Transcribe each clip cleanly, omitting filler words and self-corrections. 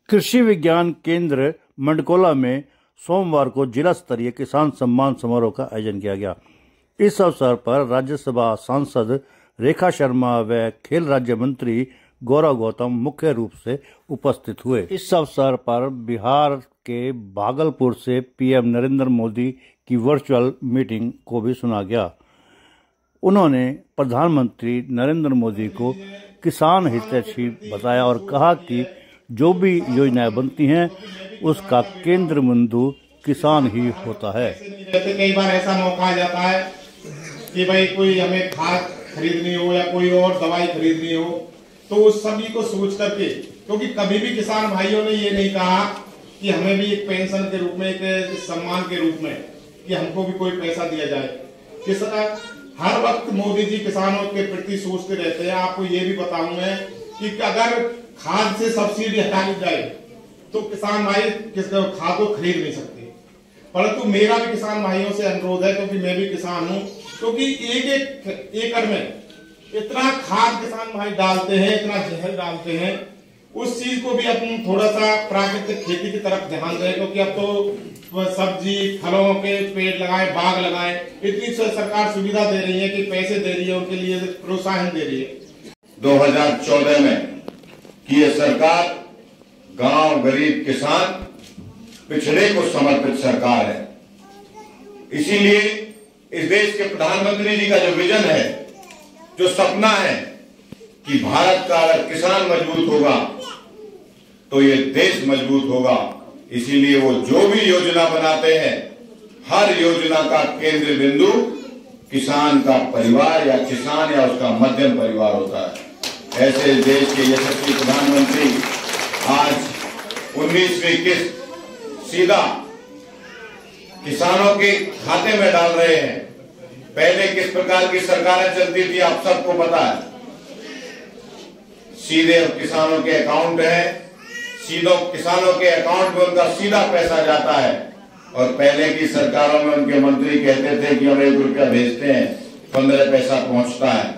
कृषि विज्ञान केंद्र मंडकोला में सोमवार को जिला स्तरीय किसान सम्मान समारोह का आयोजन किया गया। इस अवसर पर राज्यसभा सांसद रेखा शर्मा व खेल राज्य मंत्री गौरव गौतम मुख्य रूप से उपस्थित हुए। इस अवसर पर बिहार के भागलपुर से पीएम नरेंद्र मोदी की वर्चुअल मीटिंग को भी सुना गया। उन्होंने प्रधानमंत्री नरेंद्र मोदी को किसान हितैषी बताया और कहा कि जो भी योजनाएं बनती हैं उसका केंद्र बिंदु किसान ही होता है। कई बार ऐसा मौका आ जाता है कि भाई कोई हमें खाद खरीदनी हो या कोई और दवाई खरीदनी हो, तो उस सभी को सोच करके, क्योंकि कभी भी किसान भाइयों ने ये नहीं कहा कि हमें भी एक पेंशन के रूप में, एक सम्मान के रूप में कि हमको भी कोई पैसा दिया जाए। हर वक्त मोदी जी किसानों के प्रति सोचते रहते हैं। आपको ये भी बताऊं मैं कि अगर खाद से सब्सिडी हटा दी जाए तो किसान भाई खाद को खरीद नहीं सकते। परंतु मेरा भी किसान भाइयों से अनुरोध है, क्योंकि मैं भी किसान हूं, क्योंकि एक एकड़ में इतना खाद किसान भाई डालते हैं, इतना जहर डालते हैं, उस चीज को भी अपन थोड़ा सा प्राकृतिक खेती की तरफ ध्यान दें। क्योंकि अब तो सब्जी फलों के पेड़ लगाए, बाग लगाए, इतनी सरकार सुविधा दे रही है कि पैसे दे रही है, उनके लिए प्रोत्साहन दे रही है। 2014 में कि ये सरकार गांव, गरीब, किसान, पिछड़े को समर्पित सरकार है। इसीलिए इस देश के प्रधानमंत्री जी का जो विजन है, जो सपना है कि भारत का अगर किसान मजबूत होगा तो ये देश मजबूत होगा। इसीलिए वो जो भी योजना बनाते हैं, हर योजना का केंद्र बिंदु किसान का परिवार या किसान या उसका मध्यम परिवार होता है। ऐसे देश के यशस्वी प्रधानमंत्री आज 19वीं किस्त सीधा किसानों के खाते में डाल रहे हैं। पहले किस प्रकार की सरकारें चलती थी आप सबको पता है। सीधे किसानों के अकाउंट है, सीधो किसानों के अकाउंट में उनका सीधा पैसा जाता है। और पहले की सरकारों में उनके मंत्री कहते थे कि हम 1 रुपया भेजते हैं, 15 पैसा पहुंचता है।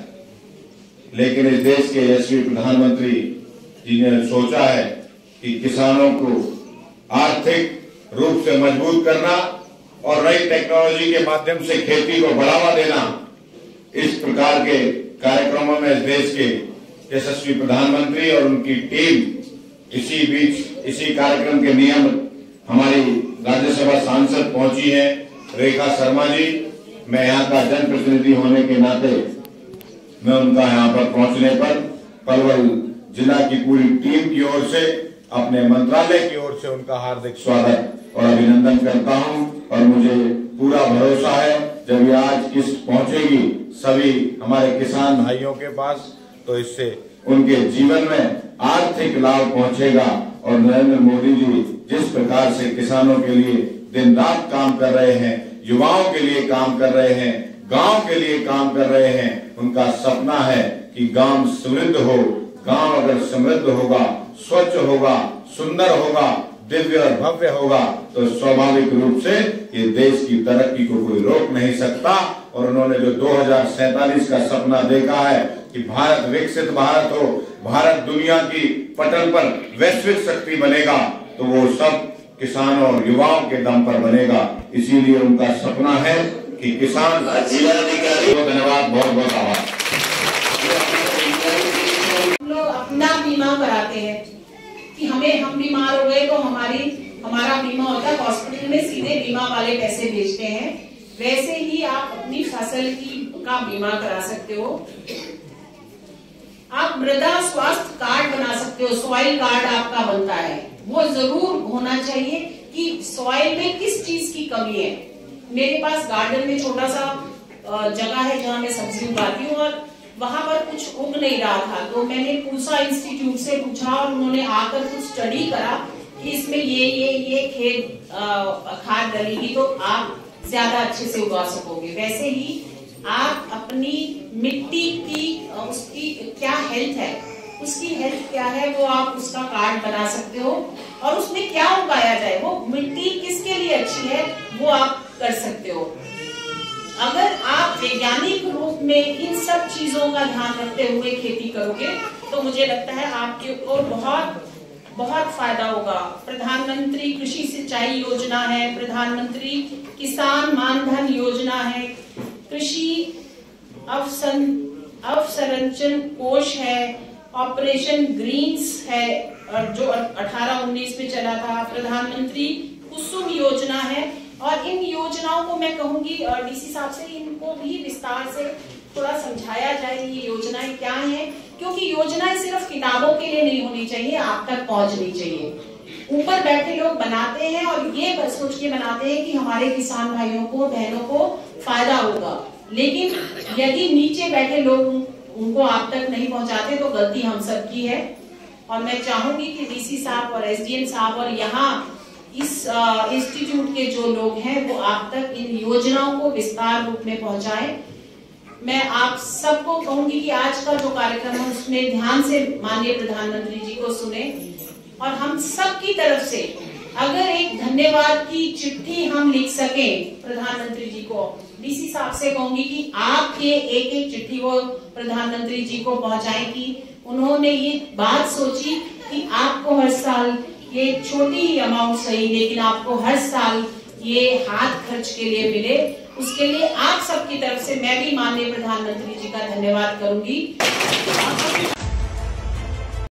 लेकिन इस देश के यशस्वी प्रधानमंत्री जी ने सोचा है कि किसानों को आर्थिक रूप से मजबूत करना और नई टेक्नोलॉजी के माध्यम से खेती को बढ़ावा देना। इस प्रकार के कार्यक्रमों में इस देश के यशस्वी प्रधानमंत्री और उनकी टीम इसी कार्यक्रम के नियम हमारी राज्यसभा सांसद पहुंची है रेखा शर्मा जी। मैं यहाँ का जनप्रतिनिधि होने के नाते मैं उनका यहाँ पर पहुंचने पर पलवल जिला की पूरी टीम की ओर से, अपने मंत्रालय की ओर से उनका हार्दिक स्वागत और अभिनंदन करता हूं। और मुझे पूरा भरोसा है जब ये आज किस्त पहुंचेगी सभी हमारे किसान भाइयों के पास, तो इससे उनके जीवन में आर्थिक लाभ पहुंचेगा। और नरेंद्र मोदी जी जिस प्रकार से किसानों के लिए दिन रात काम कर रहे हैं, युवाओं के लिए काम कर रहे हैं, गांव के लिए काम कर रहे हैं, उनका सपना है कि गांव समृद्ध हो। गांव अगर समृद्ध होगा, स्वच्छ होगा, सुंदर होगा, दिव्य और भव्य होगा, तो स्वाभाविक रूप से ये देश की तरक्की को कोई रोक नहीं सकता। और उन्होंने जो 2047 का सपना देखा है कि भारत विकसित भारत हो, भारत दुनिया की पटल पर वैश्विक शक्ति बनेगा, तो वो सब किसानों और युवाओं के दम पर बनेगा। इसीलिए उनका सपना है कि किसान। धन्यवाद, बहुत बहुत आभार। लोग अपना बीमा कराते हैं कि हम बीमार हो गए तो हमारा बीमा होता है, हॉस्पिटल में सीधे बीमा वाले पैसे भेजते हैं। वैसे ही आप अपनी फसल का बीमा करा सकते हो। आप मृदा स्वास्थ्य कार्ड बना सकते हो, सॉइल कार्ड आपका बनता है। वो जरूर होना चाहिए कि सॉइल में किस चीज की कमी है। मेरे पास गार्डन में छोटा सा जगह है जहाँ मैं सब्जी उगाती हूँ और वहां पर कुछ उग नहीं रहा था, तो मैंने पूसा इंस्टीट्यूट से पूछा और उन्होंने आकर कुछ स्टडी करा कि इसमें ये खेत खाद डलेगी तो आप ज्यादा अच्छे से उगा सकोगे। वैसे ही आप अपनी मिट्टी की उसकी क्या हेल्थ है, उसकी हेल्थ क्या है, वो आप उसका कार्ड बना सकते हो और उसमें क्या उगाया जाए, वो मिट्टी किसके लिए अच्छी है, वो आप कर सकते हो। अगर आप वैज्ञानिक रूप में इन सब चीजों का ध्यान रखते हुए खेती करोगे तो मुझे लगता है आपके और बहुत बहुत फायदा होगा। प्रधानमंत्री कृषि सिंचाई योजना है, प्रधानमंत्री किसान मानधन योजना है, कृषि अवसंरचना कोष है, ऑपरेशन ग्रीन्स है जो 18-19 में चला था, प्रधानमंत्री कुसुम योजना है। और इन योजनाओं को मैं कहूंगी डीसी साहब से इनको भी विस्तार से थोड़ा समझाया जाए ये योजनाएं क्या हैं, क्योंकि योजनाएं सिर्फ किताबों के लिए नहीं होनी चाहिए, आप तक पहुंचनी चाहिए। ऊपर बैठे लोग बनाते हैं और ये सोच के बनाते हैं कि हमारे किसान भाइयों को बहनों को फायदा होगा, लेकिन यदि नीचे बैठे लोग उनको आप तक नहीं पहुंचाते तो गलती हम सबकी है। और मैं चाहूंगी कि डीसी साहब और एसडीएम साहब और यहाँ इस इंस्टीट्यूट के जो लोग हैं वो आप तक इन योजनाओं को विस्तार रूप में पहुंचाएं। मैं आप सबको कहूंगी कि आज का जो कार्यक्रम है उसमें ध्यान से माननीय प्रधानमंत्री जी को सुने और हम सब की तरफ से अगर एक धन्यवाद की चिट्ठी हम लिख सके प्रधानमंत्री जी को, डीसी साहब से कहूंगी कि आप ये एक चिट्ठी वो प्रधानमंत्री जी को पहुंचाएं कि उन्होंने ये बात सोची कि आपको हर साल ये छोटी ही अमाउंट सही लेकिन आपको हर साल ये हाथ खर्च के लिए मिले। उसके लिए आप सबकी तरफ से मैं भी माननीय प्रधानमंत्री जी का धन्यवाद करूंगी।